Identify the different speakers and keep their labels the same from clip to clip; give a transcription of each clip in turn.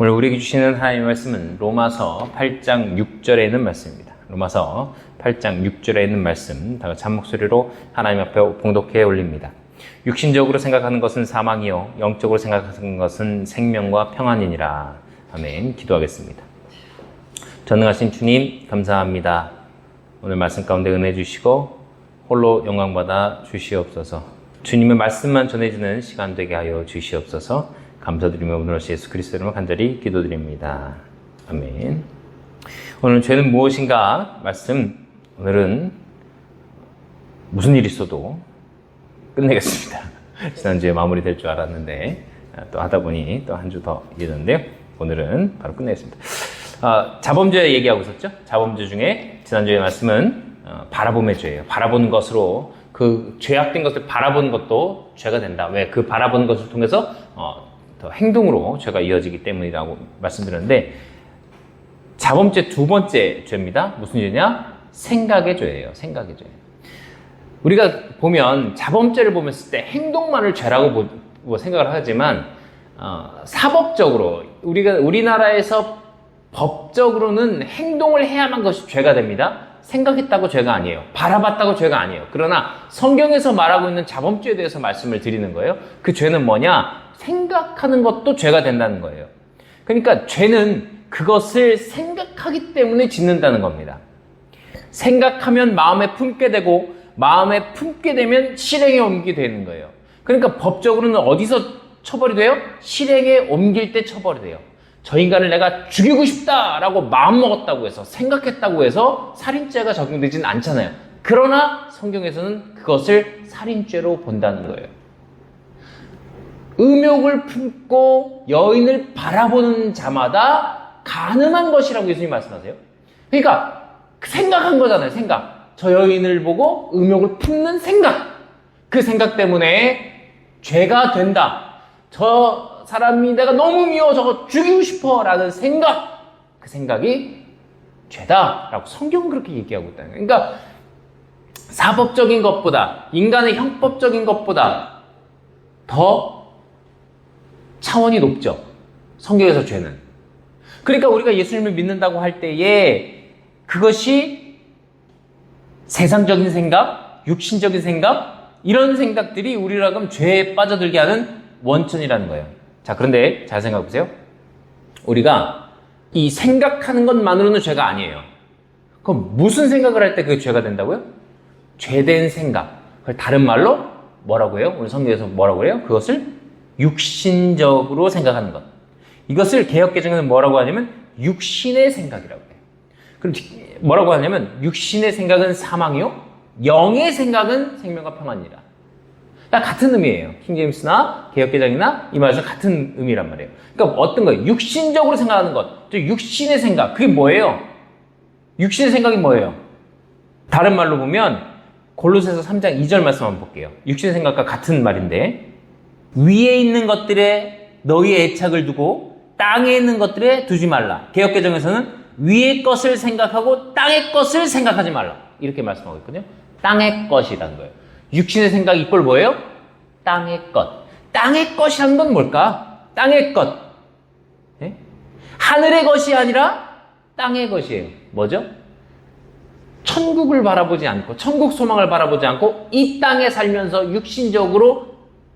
Speaker 1: 오늘 우리에게 주시는 하나님의 말씀은 로마서 8장 6절에 있는 말씀입니다. 로마서 8장 6절에 있는 말씀, 다 같이 한 목소리로 하나님 앞에 봉독해 올립니다. 육신적으로 생각하는 것은 사망이요 영적으로 생각하는 것은 생명과 평안이니라. 아멘. 기도하겠습니다. 전능하신 주님 감사합니다. 오늘 말씀 가운데 은혜 주시고 홀로 영광받아 주시옵소서. 주님의 말씀만 전해지는 시간 되게 하여 주시옵소서. 감사드리며 오늘 예수 그리스도 이름으로 간절히 기도드립니다. 아멘. 오늘 죄는 무엇인가 말씀, 오늘은 무슨 일이 있어도 끝내겠습니다. 지난주에 마무리될 줄 알았는데 또 하다 보니 또 한 주 더 이어졌는데요. 오늘은 바로 끝내겠습니다. 자범죄 얘기하고 있었죠. 자범죄 중에 지난주의 말씀은 바라봄의 죄예요. 바라보는 것으로 그 죄악된 것을 바라보는 것도 죄가 된다. 왜? 그 바라보는 것을 통해서 더 행동으로 죄가 이어지기 때문이라고 말씀드렸는데, 자범죄 두 번째 죄입니다. 무슨 죄냐? 생각의 죄예요. 생각의 죄. 우리가 보면 자범죄를 보면서 때 행동만을 죄라고 생각을 하지만 사법적으로 우리나라에서 법적으로는 행동을 해야만 것이 죄가 됩니다. 생각했다고 죄가 아니에요. 바라봤다고 죄가 아니에요. 그러나 성경에서 말하고 있는 자범죄에 대해서 말씀을 드리는 거예요. 그 죄는 뭐냐? 생각하는 것도 죄가 된다는 거예요. 그러니까 죄는 그것을 생각하기 때문에 짓는다는 겁니다. 생각하면 마음에 품게 되고 마음에 품게 되면 실행에 옮기게 되는 거예요. 그러니까 법적으로는 어디서 처벌이 돼요? 실행에 옮길 때 처벌이 돼요. 저 인간을 내가 죽이고 싶다라고 마음먹었다고 해서 생각했다고 해서 살인죄가 적용되지는 않잖아요. 그러나 성경에서는 그것을 살인죄로 본다는 거예요. 음욕을 품고 여인을 바라보는 자마다 간음한 것이라고 예수님이 말씀하세요. 그러니까 생각한 거잖아요. 생각. 저 여인을 보고 음욕을 품는 생각. 그 생각 때문에 죄가 된다. 저 사람이 내가 너무 미워 저거 죽이고 싶어 라는 생각. 그 생각이 죄다라고 성경은 그렇게 얘기하고 있다는 거예요. 그러니까 사법적인 것보다, 인간의 형법적인 것보다 더 차원이 높죠. 성경에서 죄는. 그러니까 우리가 예수님을 믿는다고 할 때에 그것이 세상적인 생각, 육신적인 생각, 이런 생각들이 우리를 하면 죄에 빠져들게 하는 원천이라는 거예요. 자, 그런데 잘 생각해 보세요. 우리가 이 생각하는 것만으로는 죄가 아니에요. 그럼 무슨 생각을 할 때 그게 죄가 된다고요? 죄된 생각. 그걸 다른 말로 뭐라고 해요? 우리 성경에서 뭐라고 해요? 그것을 육신적으로 생각하는 것. 이것을 개역개정에서는 뭐라고 하냐면 육신의 생각이라고 해요. 그럼 뭐라고 하냐면 육신의 생각은 사망이요, 영의 생각은 생명과 평안이라. 같은 의미예요. 킹제임스나 개역개정이나 이 말에서 같은 의미란 말이에요. 그러니까 어떤 거예요? 육신적으로 생각하는 것. 또 육신의 생각. 그게 뭐예요? 육신의 생각이 뭐예요? 다른 말로 보면 골로새서 3장 2절 말씀 한번 볼게요. 육신의 생각과 같은 말인데, 위에 있는 것들에 너희의 애착을 두고 땅에 있는 것들에 두지 말라. 개역개정에서는 위의 것을 생각하고 땅의 것을 생각하지 말라. 이렇게 말씀하고 있거든요. 땅의 것이라는 거예요. 육신의 생각 이꼴 뭐예요? 땅의 것. 땅의 것이라는 건 뭘까? 땅의 것. 네? 하늘의 것이 아니라 땅의 것이에요. 뭐죠? 천국을 바라보지 않고, 천국 소망을 바라보지 않고 이 땅에 살면서 육신적으로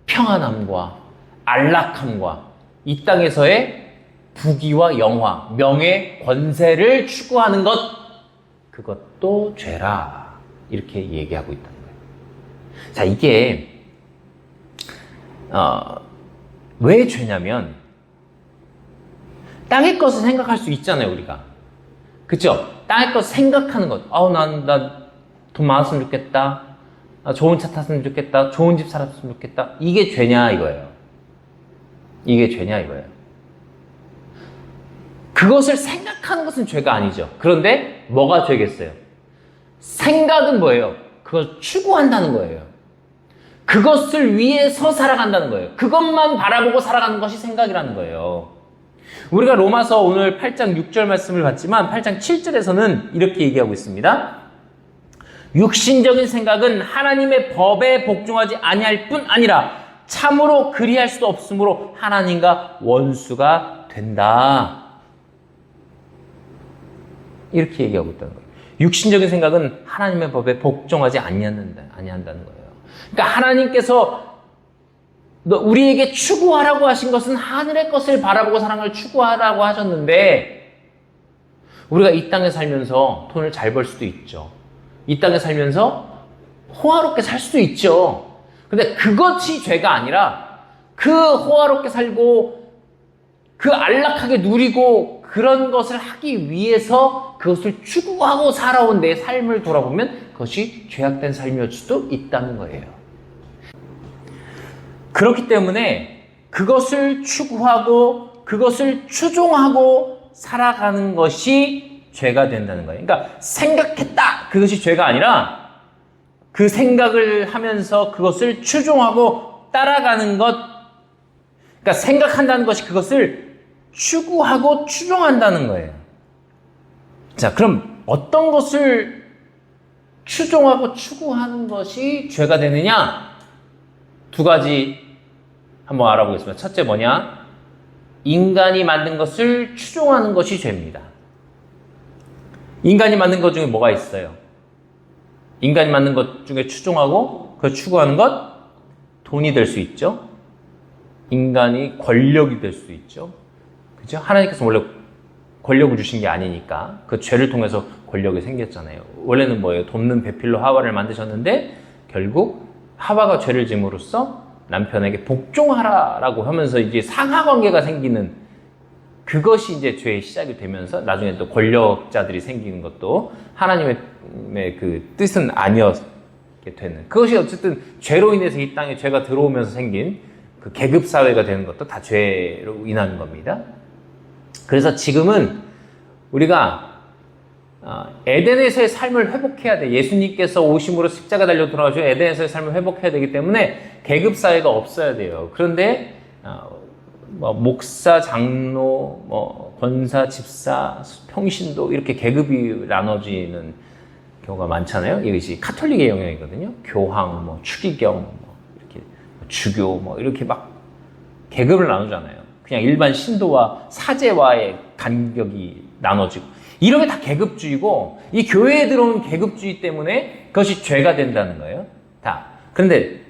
Speaker 1: 평안함과 안락함과 이 땅에서의 부귀와 영화, 명예, 권세를 추구하는 것, 그것도 죄라. 이렇게 얘기하고 있다는 거예요. 자, 이게 왜 죄냐면 땅의 것을 생각할 수 있잖아요, 우리가. 그쵸? 땅의 것을 생각하는 것. 나 돈 많았으면 좋겠다. 좋은 차 탔으면 좋겠다. 좋은 집 살았으면 좋겠다. 이게 죄냐 이거예요. 이게 죄냐 이거예요. 그것을 생각하는 것은 죄가 아니죠. 그런데 뭐가 죄겠어요? 생각은 뭐예요? 그걸 추구한다는 거예요. 그것을 위해서 살아간다는 거예요. 그것만 바라보고 살아가는 것이 생각이라는 거예요. 우리가 로마서 오늘 8장 6절 말씀을 봤지만 8장 7절에서는 이렇게 얘기하고 있습니다. 육신적인 생각은 하나님의 법에 복종하지 아니할 뿐 아니라 참으로 그리할 수도 없으므로 하나님과 원수가 된다. 이렇게 얘기하고 있다는 거예요. 육신적인 생각은 하나님의 법에 복종하지 아니한다는 거예요. 그러니까 하나님께서 우리에게 추구하라고 하신 것은 하늘의 것을 바라보고 사랑을 추구하라고 하셨는데, 우리가 이 땅에 살면서 돈을 잘 벌 수도 있죠. 이 땅에 살면서 호화롭게 살 수도 있죠. 근데 그것이 죄가 아니라 그 호화롭게 살고 그 안락하게 누리고 그런 것을 하기 위해서 그것을 추구하고 살아온 내 삶을 돌아보면 그것이 죄악된 삶이었을 수도 있다는 거예요. 그렇기 때문에 그것을 추구하고 그것을 추종하고 살아가는 것이 죄가 된다는 거예요. 그러니까 생각했다, 그것이 죄가 아니라 그 생각을 하면서 그것을 추종하고 따라가는 것, 그러니까 생각한다는 것이 그것을 추구하고 추종한다는 거예요. 자, 그럼 어떤 것을 추종하고 추구하는 것이 죄가 되느냐? 두 가지 한번 알아보겠습니다. 첫째 뭐냐? 인간이 만든 것을 추종하는 것이 죄입니다. 인간이 만든 것 중에 뭐가 있어요? 인간이 만든 것 중에 추종하고 그 추구하는 것, 돈이 될 수 있죠. 인간이 권력이 될 수 있죠. 그죠? 하나님께서 원래 권력을 주신 게 아니니까 그 죄를 통해서 권력이 생겼잖아요. 원래는 뭐예요? 돕는 배필로 하와를 만드셨는데 결국 하와가 죄를 짐으로써 남편에게 복종하라라고 하면서 이제 상하 관계가 생기는, 그것이 이제 죄의 시작이 되면서 나중에 또 권력자들이 생기는 것도 하나님의 그 뜻은 아니었게 되는, 그것이 어쨌든 죄로 인해서 이 땅에 죄가 들어오면서 생긴 그 계급 사회가 되는 것도 다 죄로 인한 겁니다. 그래서 지금은 우리가 에덴에서의 삶을 회복해야 돼. 예수님께서 오심으로 십자가 달려 돌아가시고 에덴에서의 삶을 회복해야 되기 때문에 계급 사회가 없어야 돼요. 그런데 목사, 장로, 권사, 집사, 평신도 이렇게 계급이 나눠지는 경우가 많잖아요. 이것이 카톨릭의 영향이거든요. 교황, 추기경, 이렇게 주교, 이렇게 막 계급을 나누잖아요. 그냥 일반 신도와 사제와의 간격이 나눠지고, 이런 게 다 계급주의고, 이 교회에 들어온 계급주의 때문에 그것이 죄가 된다는 거예요. 다. 그런데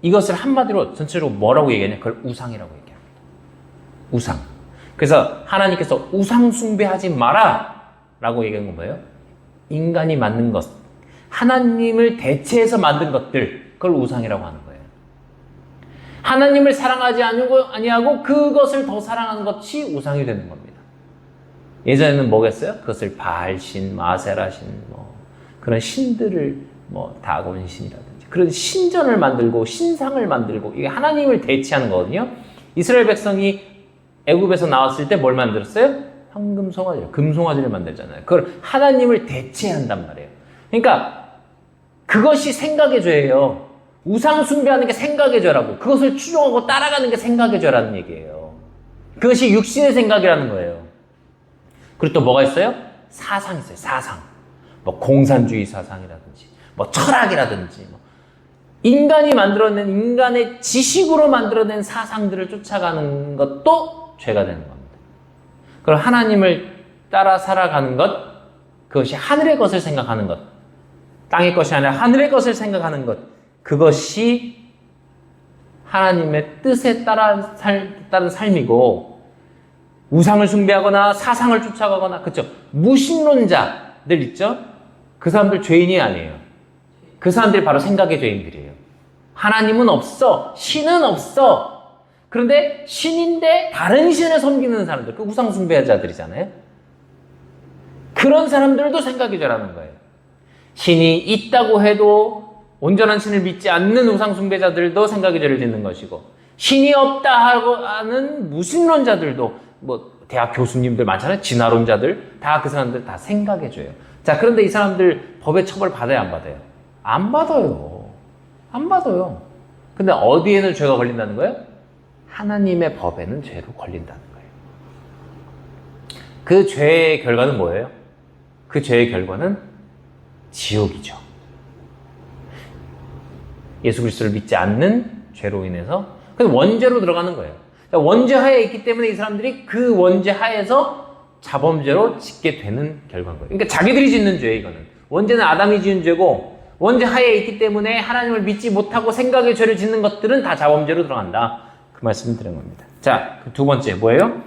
Speaker 1: 이것을 한마디로 전체적으로 뭐라고 얘기하냐? 그걸 우상이라고 얘기합니다. 우상. 그래서 하나님께서 우상 숭배하지 마라 라고 얘기한 건 뭐예요? 인간이 만든 것, 하나님을 대체해서 만든 것들, 그걸 우상이라고 하는 거예요. 하나님을 사랑하지 아니하고 그것을 더 사랑하는 것이 우상이 되는 겁니다. 예전에는 뭐겠어요? 그것을 바알신, 마세라신, 그런 신들을 다곤 신이라든지 그런 신전을 만들고 신상을 만들고, 이게 하나님을 대체하는 거거든요. 이스라엘 백성이 애굽에서 나왔을 때 뭘 만들었어요? 황금 송아지, 금 송아지를 만들잖아요. 그걸 하나님을 대체한단 말이에요. 그러니까 그것이 생각의 죄예요. 우상 숭배하는 게 생각의 죄라고, 그것을 추종하고 따라가는 게 생각의 죄라는 얘기예요. 그것이 육신의 생각이라는 거예요. 그리고 또 뭐가 있어요? 사상 있어요. 사상. 공산주의 사상이라든지, 철학이라든지, 인간이 만들어낸, 인간의 지식으로 만들어낸 사상들을 쫓아가는 것도 죄가 되는 겁니다. 그럼 하나님을 따라 살아가는 것, 그것이 하늘의 것을 생각하는 것, 땅의 것이 아니라 하늘의 것을 생각하는 것, 그것이 하나님의 뜻에 따른 삶이고, 우상을 숭배하거나 사상을 쫓아가거나, 그렇죠? 무신론자들 있죠? 그 사람들 죄인이 아니에요. 그 사람들이 바로 생각의 죄인들이에요. 하나님은 없어, 신은 없어. 그런데 신인데 다른 신을 섬기는 사람들, 그 우상 숭배자들이잖아요. 그런 사람들도 생각의 죄라는 거예요. 신이 있다고 해도 온전한 신을 믿지 않는 우상 숭배자들도 생각의 죄를 짓는 것이고, 신이 없다 하고 하는 무신론자들도, 대학 교수님들 많잖아요. 진화론자들, 다 그 사람들 다 생각의 죄예요. 자, 그런데 이 사람들 법의 처벌 받아요, 안 받아요? 안 받아요. 안 받아요. 근데 어디에는 죄가 걸린다는 거예요? 하나님의 법에는 죄로 걸린다는 거예요. 그 죄의 결과는 뭐예요? 그 죄의 결과는 지옥이죠. 예수 그리스도를 믿지 않는 죄로 인해서, 그래서 원죄로 들어가는 거예요. 그러니까 원죄 하에 있기 때문에 이 사람들이 그 원죄 하에서 자범죄로 짓게 되는 결과인 거예요. 그러니까 자기들이 짓는 죄예요, 이거는. 원죄는 아담이 지은 죄고, 원죄 하에 있기 때문에 하나님을 믿지 못하고 생각의 죄를 짓는 것들은 다 자범죄로 들어간다. 그 말씀을 드린 겁니다. 자, 두 번째 뭐예요?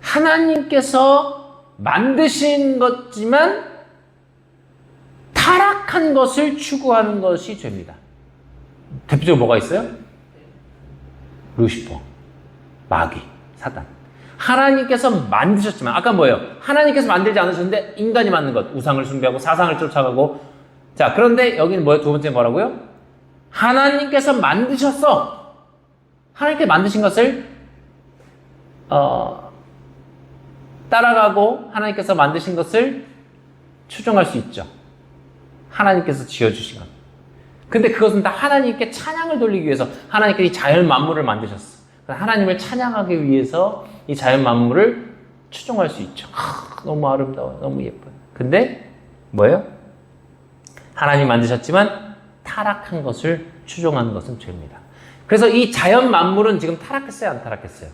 Speaker 1: 하나님께서 만드신 것지만 타락한 것을 추구하는 것이 죄입니다. 대표적으로 뭐가 있어요? 루시퍼, 마귀, 사단. 하나님께서 만드셨지만, 아까 뭐예요? 하나님께서 만들지 않으셨는데 인간이 만든 것, 우상을 숭배하고 사상을 쫓아가고. 자, 그런데 여기는 뭐예요? 두 번째 뭐라고요? 하나님께서 만드셨어. 하나님께 만드신 것을 따라가고 하나님께서 만드신 것을 추종할 수 있죠. 하나님께서 지어주신 것. 근데 그것은 다 하나님께 찬양을 돌리기 위해서 하나님께서 이 자연 만물을 만드셨어. 하나님을 찬양하기 위해서 이 자연 만물을 추종할 수 있죠. 너무 아름다워요. 너무 예뻐요. 근데 뭐예요? 하나님 만드셨지만 타락한 것을 추종하는 것은 죄입니다. 그래서 이 자연 만물은 지금 타락했어요? 안 타락했어요?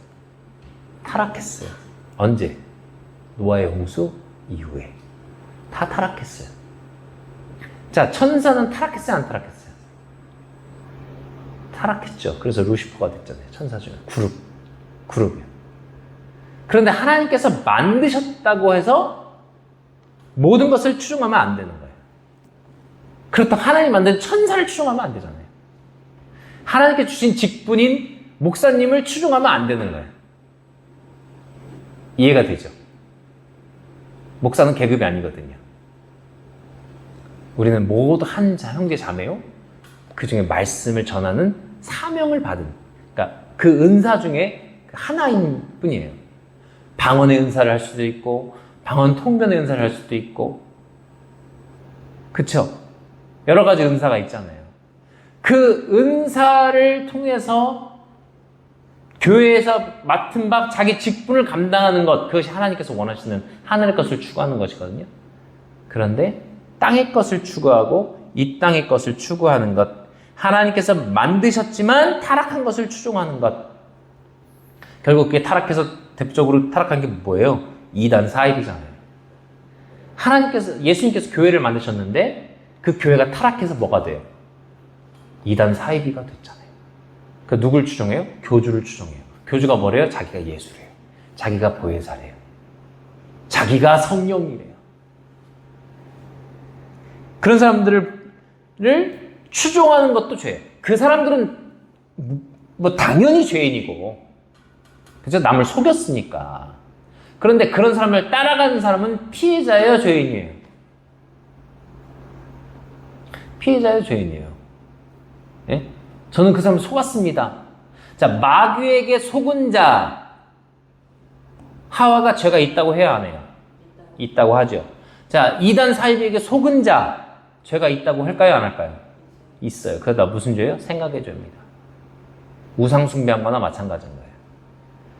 Speaker 1: 타락했어요. 언제? 노아의 홍수 이후에. 다 타락했어요. 자, 천사는 타락했어요? 안 타락했어요? 타락했죠. 그래서 루시퍼가 됐잖아요. 천사 중에. 그룹이요. 그런데 하나님께서 만드셨다고 해서 모든 것을 추종하면 안 되는 거예요. 그렇다고 하나님 만든 천사를 추종하면 안 되잖아요. 하나님께 주신 직분인 목사님을 추종하면 안 되는 거예요. 이해가 되죠? 목사는 계급이 아니거든요. 우리는 모두 한 형제 자매요. 그 중에 말씀을 전하는 사명을 받은, 그러니까 그 은사 중에 하나인 뿐이에요. 방언의 은사를 할 수도 있고, 방언 통변의 은사를 할 수도 있고, 그쵸? 여러 가지 은사가 있잖아요. 그 은사를 통해서 교회에서 맡은 바 자기 직분을 감당하는 것, 그것이 하나님께서 원하시는 하늘의 것을 추구하는 것이거든요. 그런데 땅의 것을 추구하고 이 땅의 것을 추구하는 것, 하나님께서 만드셨지만 타락한 것을 추종하는 것, 결국 그게 타락해서 대표적으로 타락한 게 뭐예요? 이단 사입이잖아요. 예수님께서 교회를 만드셨는데 그 교회가 타락해서 뭐가 돼요? 이단 사이비가 됐잖아요. 그 누굴 추종해요? 교주를 추종해요. 교주가 뭐래요? 자기가 예수래요. 자기가 보혜사래요. 자기가 성령이래요. 그런 사람들을 추종하는 것도 죄예요. 그 사람들은 뭐 당연히 죄인이고, 그죠? 남을 속였으니까. 그런데 그런 사람을 따라가는 사람은 피해자예요, 죄인이에요? 피해자예요, 죄인이에요? 예? 저는 그 사람을 속았습니다. 자, 마귀에게 속은 자, 하와가 죄가 있다고 해야 안 해요? 있다고 하죠. 자, 이단 사이비에게 속은 자, 죄가 있다고 할까요, 안 할까요? 있어요. 그러다 무슨 죄예요? 생각의 죄입니다. 우상 숭배한 거나 마찬가지인 거예요.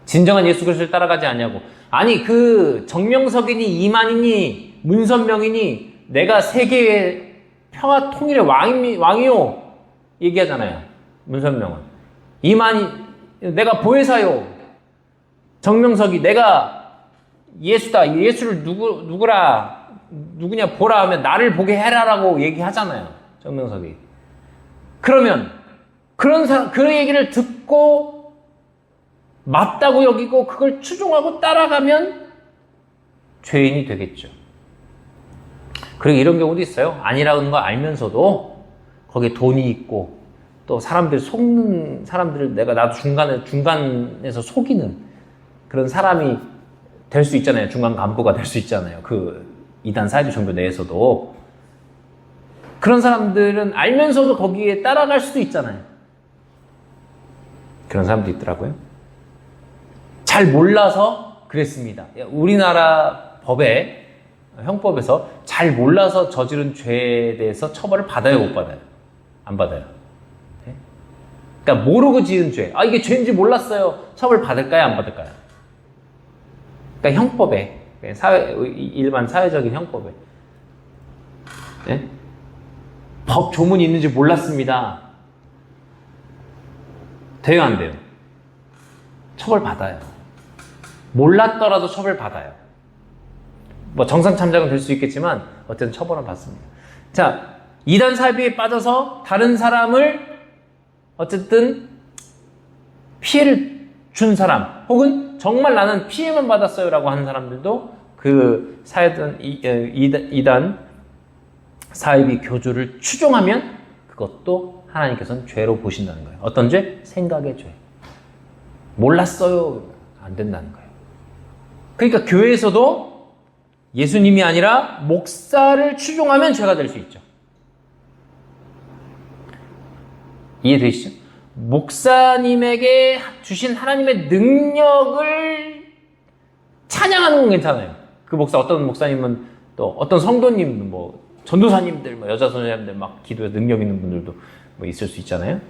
Speaker 1: 진정한 예수 그리스도를 따라가지 않냐고. 아니, 그 정명석이니 이만이니 문선명이니 내가 세계의 평화 통일의 왕이요 얘기하잖아요. 문선명은. 이만이 내가 보혜사요. 정명석이 내가 예수다. 예수를 누구냐 보라 하면 나를 보게 해라라고 얘기하잖아요. 정명석이. 그러면 그 얘기를 듣고 맞다고 여기고 그걸 추종하고 따라가면 죄인이 되겠죠. 그리고 이런 경우도 있어요. 아니라는 거 알면서도 거기에 돈이 있고 또 사람들 속는 사람들을 나도 중간에서 속이는 그런 사람이 될 수 있잖아요. 중간 간부가 될 수 있잖아요. 그 이단 사이비 종교 내에서도. 그런 사람들은 알면서도 거기에 따라갈 수도 있잖아요. 그런 사람도 있더라고요. 잘 몰라서 그랬습니다. 우리나라 형법에서 잘 몰라서 저지른 죄에 대해서 처벌을 받아요, 못 받아요? 안 받아요. 네? 그러니까 모르고 지은 죄. 이게 죄인지 몰랐어요. 처벌 받을까요, 안 받을까요? 그러니까 형법에, 일반 사회적인 형법에. 네? 법 조문이 있는지 몰랐습니다. 돼요, 안 돼요? 처벌받아요. 몰랐더라도 처벌받아요. 뭐 정상 참작은 될 수 있겠지만 어쨌든 처벌은 받습니다. 자, 이단 사이비에 빠져서 다른 사람을 어쨌든 피해를 준 사람, 혹은 정말 나는 피해만 받았어요 라고 하는 사람들도 그 이단 사이비 교주를 추종하면 그것도 하나님께서는 죄로 보신다는 거예요. 어떤 죄? 생각의 죄. 몰랐어요. 안 된다는 거예요. 그러니까 교회에서도 예수님이 아니라 목사를 추종하면 죄가 될 수 있죠. 이해되시죠? 목사님에게 주신 하나님의 능력을 찬양하는 건 괜찮아요. 그 목사, 어떤 목사님은 또 어떤 성도님, 뭐 전도사님들, 뭐 여자 선생님들 막 기도에 능력 있는 분들도 뭐 있을 수 있잖아요.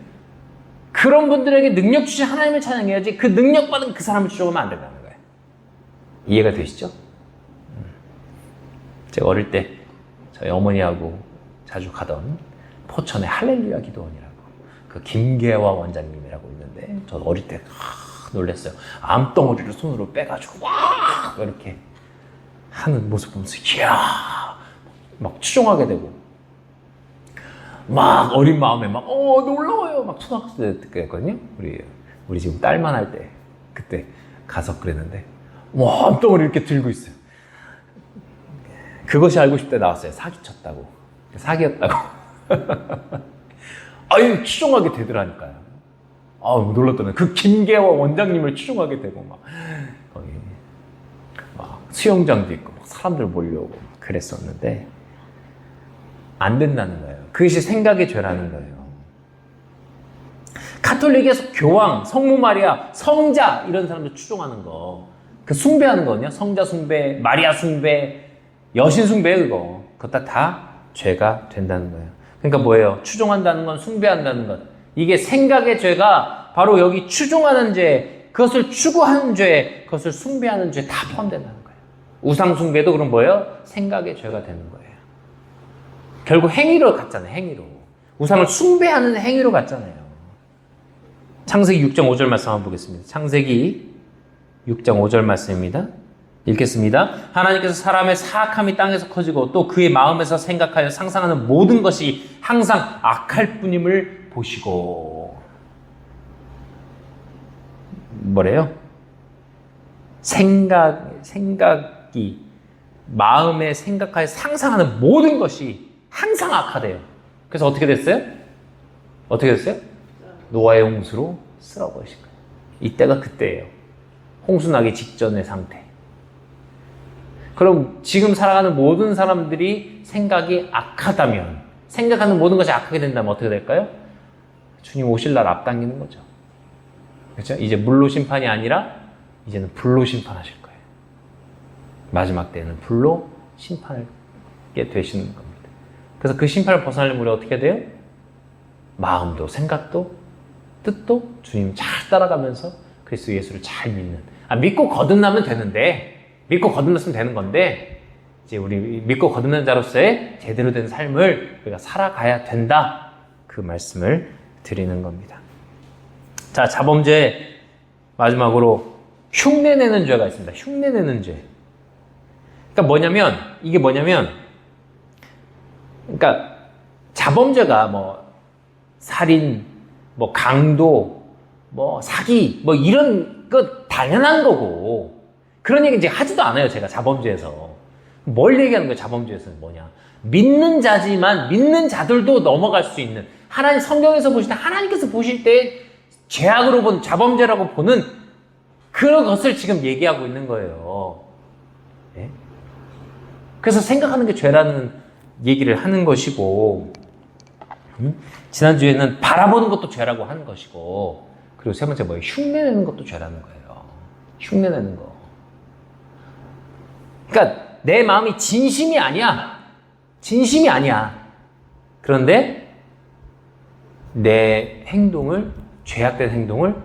Speaker 1: 그런 분들에게 능력 주신 하나님을 찬양해야지 그 능력 받은 그 사람을 추종하면 안 된다는 거예요. 이해가 되시죠? 제가 어릴 때 저희 어머니하고 자주 가던 포천의 할렐루야 기도원이라고, 그 김계화 원장님이라고 있는데, 저 어릴 때 놀랐어요. 암덩어리를 손으로 빼가지고 와 이렇게 하는 모습 보면서 이야 막 추종하게 되고, 막 어린 마음에 막 놀라워요 막 초등학생 때였거든요. 우리 지금 딸만 할 때 그때 가서 그랬는데, 와 암덩어리 이렇게 들고 있어요. 그것이 알고 싶다 나왔어요. 사기쳤다고, 사기였다고. 아유 추종하게 되더라니까요. 아우 놀랐더니 그 김계화 원장님을 추종하게 되고 막 거기 막 수영장도 있고 막 사람들 몰려오고 막 그랬었는데 안 된다는 거예요. 그것이 생각의 죄라는 거예요. 가톨릭에서 교황, 성모 마리아, 성자 이런 사람들 추종하는 거, 그 숭배하는 거거든요. 성자 숭배, 마리아 숭배, 여신 숭배, 그거 다 죄가 된다는 거예요. 그러니까 뭐예요? 추종한다는 건, 숭배한다는 것, 이게 생각의 죄가 바로 여기 추종하는 죄, 그것을 추구하는 죄, 그것을 숭배하는 죄 다 포함된다는 거예요. 우상 숭배도 그럼 뭐예요? 생각의 죄가 되는 거예요. 결국 행위로 갔잖아요. 행위로. 우상을 숭배하는 행위로 갔잖아요. 창세기 6장 5절 말씀 한번 보겠습니다. 창세기 6장 5절 말씀입니다. 읽겠습니다. 하나님께서 사람의 사악함이 땅에서 커지고 또 그의 마음에서 생각하여 상상하는 모든 것이 항상 악할 뿐임을 보시고. 뭐래요? 생각이 마음에 생각하여 상상하는 모든 것이 항상 악하대요. 그래서 어떻게 됐어요? 어떻게 됐어요? 노아의 홍수로 쓸어버리신 거예요. 이때가 그때예요. 홍수 나기 직전의 상태. 그럼 지금 살아가는 모든 사람들이 생각이 악하다면, 생각하는 모든 것이 악하게 된다면 어떻게 될까요? 주님 오실 날 앞당기는 거죠. 그렇죠? 이제 물로 심판이 아니라 이제는 불로 심판하실 거예요. 마지막 때는 불로 심판하게 되시는 겁니다. 그래서 그 심판을 벗어나려면 우리가 어떻게 돼요? 마음도 생각도 뜻도 주님 잘 따라가면서 그리스도 예수를 잘 믿는, 믿고 거듭나면 되는데, 믿고 거듭났으면 되는 건데, 이제 우리 믿고 거듭난 자로서의 제대로 된 삶을 우리가 살아가야 된다, 그 말씀을 드리는 겁니다. 자, 자범죄 마지막으로 흉내내는 죄가 있습니다. 흉내내는 죄. 그러니까 이게 뭐냐면, 그러니까 자범죄가 뭐 살인, 뭐 강도, 뭐 사기, 뭐 이런 거 당연한 거고, 그런 얘기 이제 하지도 않아요. 제가 자범죄에서 뭘 얘기하는 거예요? 자범죄에서는 뭐냐? 믿는 자지만 믿는 자들도 넘어갈 수 있는, 하나님 성경에서 보실 때, 하나님께서 보실 때 죄악으로 본, 자범죄라고 보는 그런 것을 지금 얘기하고 있는 거예요. 네? 그래서 생각하는 게 죄라는 얘기를 하는 것이고, 지난주에는 바라보는 것도 죄라고 하는 것이고, 그리고 세 번째 뭐예요? 흉내내는 것도 죄라는 거예요. 흉내내는 거. 그러니까 내 마음이 진심이 아니야. 진심이 아니야. 그런데 내 행동을, 죄악된 행동을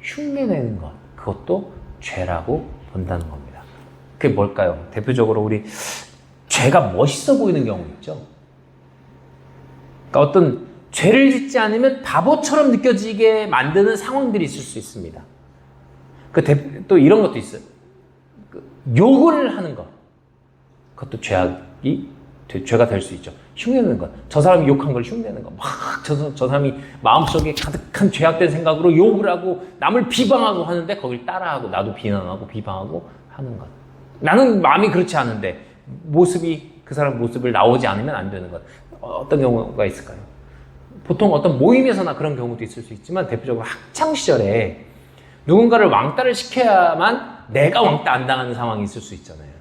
Speaker 1: 흉내내는 것, 그것도 죄라고 본다는 겁니다. 그게 뭘까요? 대표적으로 우리 죄가 멋있어 보이는 경우 있죠. 그러니까 어떤 죄를 짓지 않으면 바보처럼 느껴지게 만드는 상황들이 있을 수 있습니다. 또 이런 것도 있어요. 욕을 하는 것. 그것도 죄가 될 수 있죠. 흉내내는 것. 저 사람이 욕한 걸 흉내내는 것. 저 사람이 마음속에 가득한 죄악된 생각으로 욕을 하고 남을 비방하고 하는데 거길 따라하고 나도 비난하고 비방하고 하는 것. 나는 마음이 그렇지 않은데 그 사람 모습을 나오지 않으면 안 되는 것. 어떤 경우가 있을까요? 보통 어떤 모임에서나 그런 경우도 있을 수 있지만 대표적으로 학창시절에 누군가를 왕따를 시켜야만 내가 왕따 안 당하는 상황이 있을 수 있잖아요.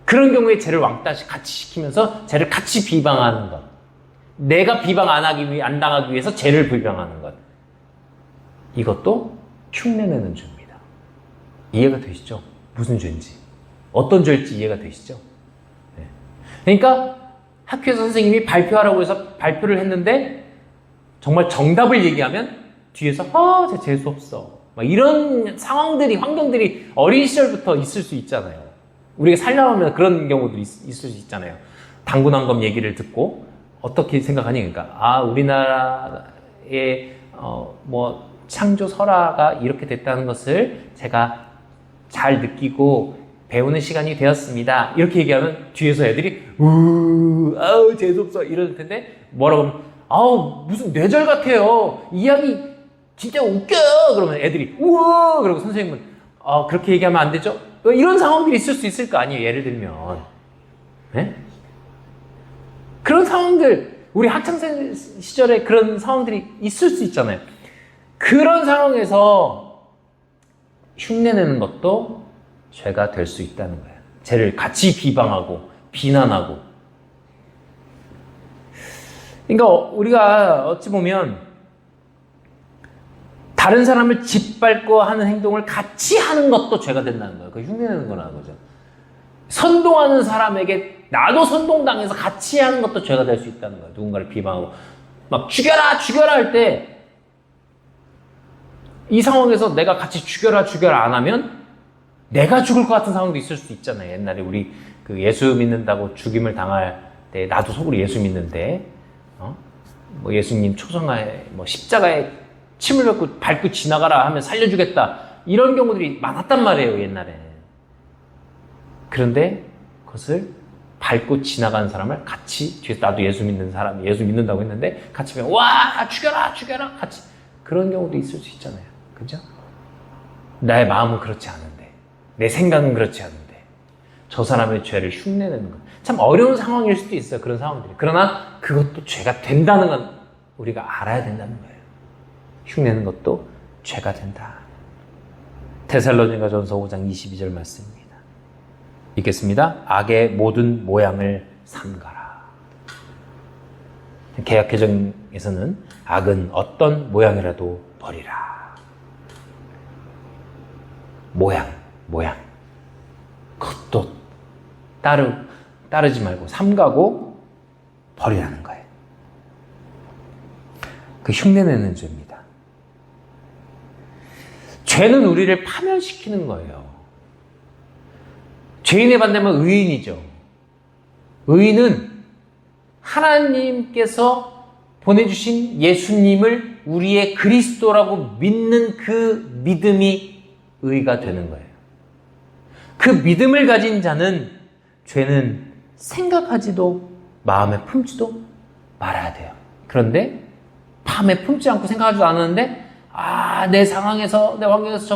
Speaker 1: 그런 경우에 쟤를 왕따 같이 시키면서 쟤를 같이 비방하는 것. 내가 비방 안 당하기 위해서 쟤를 비방하는 것. 이것도 흉내내는 죄입니다. 이해가 되시죠? 무슨 죄인지. 어떤 죄일지 이해가 되시죠? 네. 그러니까 학교에서 선생님이 발표하라고 해서 발표를 했는데 정말 정답을 얘기하면 뒤에서 쟤 재수없어. 막 이런 환경들이 어린 시절부터 있을 수 있잖아요. 우리가 살려면 그런 경우도 있을 수 있잖아요. 당군왕검 얘기를 듣고 어떻게 생각하니? 그러니까 우리나라의 창조 설화가 이렇게 됐다는 것을 제가 잘 느끼고 배우는 시간이 되었습니다. 이렇게 얘기하면 뒤에서 애들이 재수없어 이럴 텐데 뭐라고 하면 무슨 뇌절 같아요. 이야기 진짜 웃겨. 그러면 애들이 우와 그러고 선생님은 그렇게 얘기하면 안 되죠? 이런 상황들이 있을 수 있을 거 아니에요. 예를 들면 네? 그런 상황들 우리 학창 시절에 그런 상황들이 있을 수 있잖아요. 그런 상황에서 흉내내는 것도 죄가 될 수 있다는 거예요. 쟤를 같이 비방하고 비난하고. 그러니까 우리가 어찌 보면 다른 사람을 짓밟고 하는 행동을 같이 하는 것도 죄가 된다는 거예요. 그 흉내내는 거라는 거죠. 선동하는 사람에게 나도 선동당해서 같이 하는 것도 죄가 될 수 있다는 거예요. 누군가를 비방하고 막 죽여라 할 때 이 상황에서 내가 같이 죽여라 안 하면 내가 죽을 것 같은 상황도 있을 수 있잖아요. 옛날에 우리 그 예수 믿는다고 죽임을 당할 때 나도 속으로 예수 믿는데 예수님 초성화에 십자가에 침을 밟고 지나가라 하면 살려주겠다. 이런 경우들이 많았단 말이에요, 옛날에. 그런데 그것을 밟고 지나가는 사람을 같이 뒤에서 나도 예수 믿는 사람이 예수 믿는다고 했는데 같이 보면 와 죽여라 같이 그런 경우도 있을 수 있잖아요. 그죠? 나의 마음은 그렇지 않은데 내 생각은 그렇지 않은데 저 사람의 죄를 흉내내는 것 참 어려운 상황일 수도 있어요. 그런 상황들이. 그러나 그것도 죄가 된다는 건 우리가 알아야 된다는 거예요. 흉내는 것도 죄가 된다. 데살로니가전서 5장 22절 말씀입니다. 읽겠습니다. 악의 모든 모양을 삼가라. 개역개정에서는 악은 어떤 모양이라도 버리라. 모양. 그것도 따르지 말고 삼가고 버리라는 거예요. 그 흉내내는 죄입니다. 죄는 우리를 파멸시키는 거예요. 죄인의 반대면 의인이죠. 의인은 하나님께서 보내주신 예수님을 우리의 그리스도라고 믿는 그 믿음이 의가 되는 거예요. 그 믿음을 가진 자는 죄는 생각하지도 마음에 품지도 말아야 돼요. 그런데 마음에 품지 않고 생각하지도 않았는데 내 상황에서 내 환경에서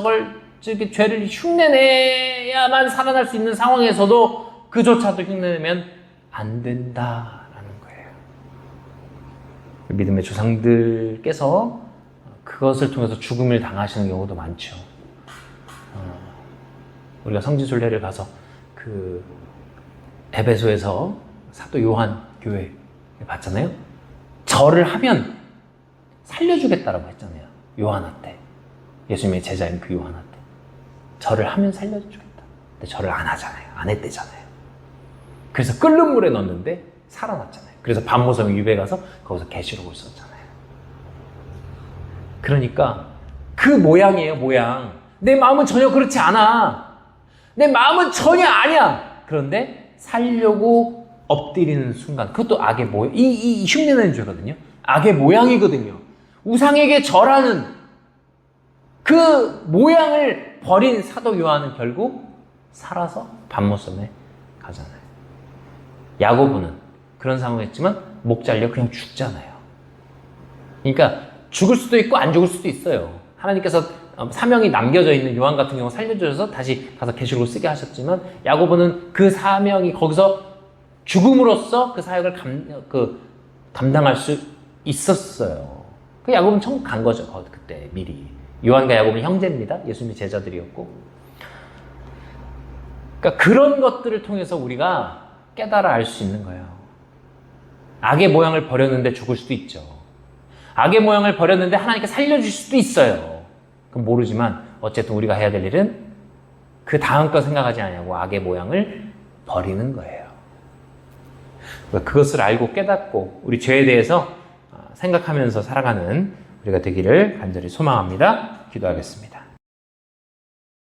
Speaker 1: 죄를 흉내내야만 살아날 수 있는 상황에서도 그조차도 흉내내면 안 된다라는 거예요. 믿음의 조상들께서 그것을 통해서 죽음을 당하시는 경우도 많죠. 우리가 성지순례를 가서 그 에베소에서 사도 요한 교회 봤잖아요. 절을 하면 살려주겠다라고 했잖아요. 요한한테. 예수님의 제자인 그 요한한테. 절을 하면 살려주겠다. 근데 절을 안 하잖아요. 안 했대잖아요. 그래서 끓는 물에 넣었는데 살아났잖아요. 그래서 반모섬 유배 가서 거기서 계시록을 썼잖아요. 그러니까 그 모양이에요, 모양. 내 마음은 전혀 그렇지 않아. 내 마음은 전혀 아니야. 그런데 살려고 엎드리는 순간, 그것도 악의 모양, 이 흉내내는 죄거든요. 악의 모양이거든요. 우상에게 절하는 그 모양을 버린 사도 요한은 결국 살아서 반모섬에 가잖아요. 야고보는 그런 상황이었지만 목 잘려 그냥 죽잖아요. 그러니까 죽을 수도 있고 안 죽을 수도 있어요. 하나님께서 사명이 남겨져 있는 요한 같은 경우 살려주셔서 다시 가서 계시록을 쓰게 하셨지만 야고보는 그 사명이 거기서 죽음으로써 그 사역을 감당할 수 있었어요. 그 야고보는 천국 간 거죠. 그때 미리. 요한과 야고보는 형제입니다. 예수님의 제자들이었고. 그러니까 그런 것들을 통해서 우리가 깨달아 알 수 있는 거예요. 악의 모양을 버렸는데 죽을 수도 있죠. 악의 모양을 버렸는데 하나님께 살려주실 수도 있어요. 그건 모르지만 어쨌든 우리가 해야 될 일은 그 다음 거 생각하지 않냐고 악의 모양을 버리는 거예요. 그것을 알고 깨닫고 우리 죄에 대해서 생각하면서 살아가는 우리가 되기를 간절히 소망합니다. 기도하겠습니다.